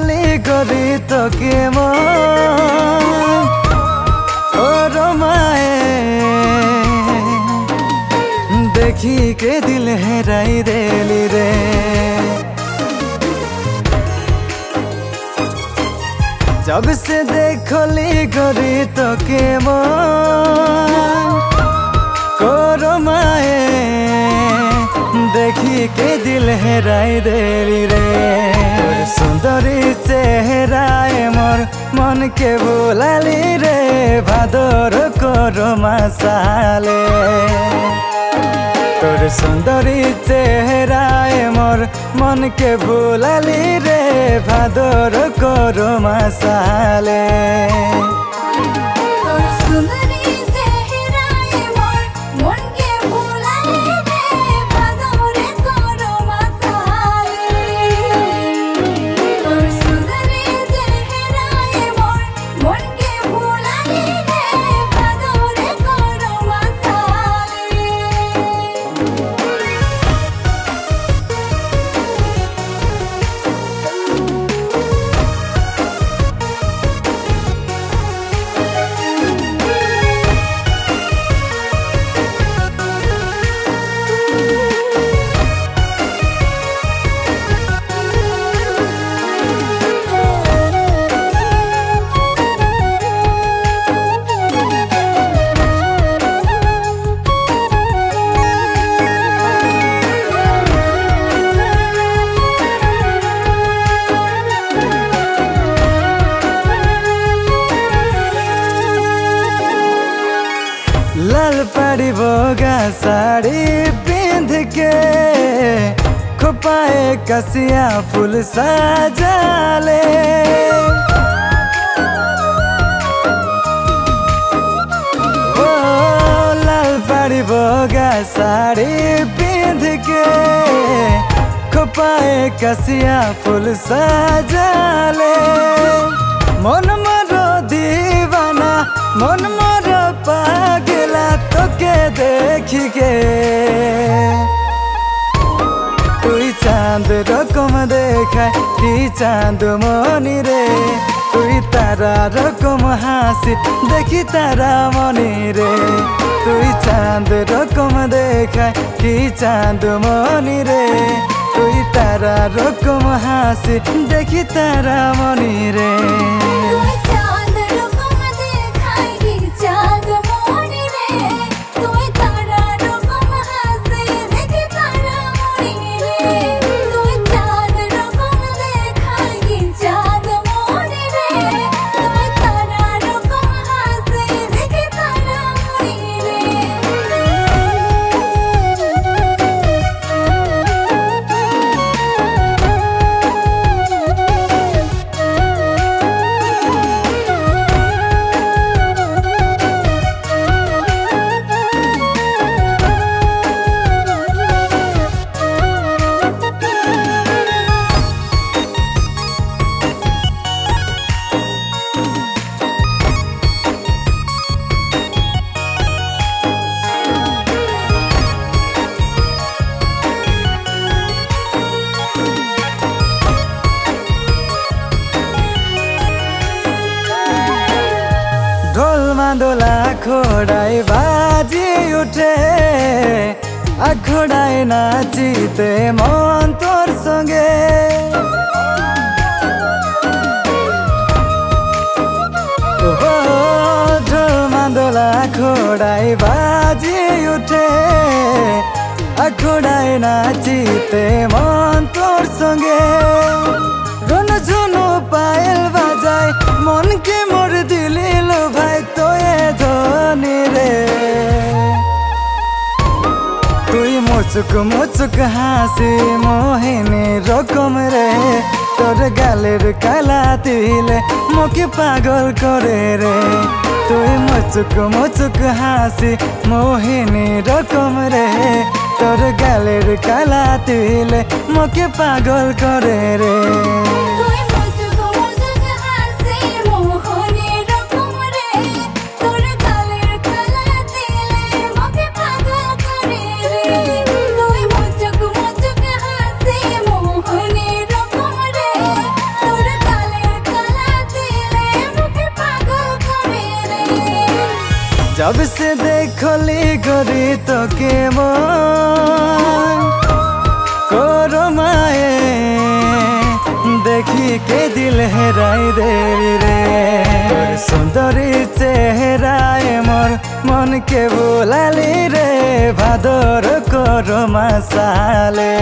খালি করি তোকে ও রমায়ে দেখি के दिल हेराई देली रे जब से देखली करी তোকে रमाए देखी के दिल हेराई देली रे सुंदरी चेहराए मोर मन के बुलाली रे भादर करो मासाले तोर सुंदरी चेहराए मोर मन के बुलाली रे भादर करो मासाले लाल पड़ी बोगा साड़ी पिंध के खोपाए कसिया फूल सजाले ओ लाल पड़ी बोगा साड़ी पिंध के खोपाए कसिया फूल सजाले मन मरो दीवाना मन मरो पागला तोके देखी के तुई चांद रकम देखाय कि चांद मनी रे तुई तारा रकम हासी देखी तारा मनी रे तुई चांद रकम देखाय कि चांद मनी रे तुई तारा रकम हासी देखी तारा मनी रे ढोल मादोला खोड़ाई बाजी उठे आखोड़ाई नाचीते मन तोर संगे ढोल मादोला खोड़ाई बाजी उठे आखोड़ाई नाचीते मन तोर संगे रन झुनु पायल बाजाय मन के मोर दिली लो भाई तो ये धोनी रे तुई मुचुक मुचुक हासी मोहिनी रकम रे तोर गालेर काला तिले मोके पागल करे रे तुई मुचुक मुचुक हासी मोहिनी रकम रे तोर गालेर काला तिले मोके पागल करे रे তোর जब से देखली गरी तो के मन करो माए देखी के दिल हेराई देली रे सुंदरी चेहराए मोर मन के बोलाली रे भादर करो मासाले।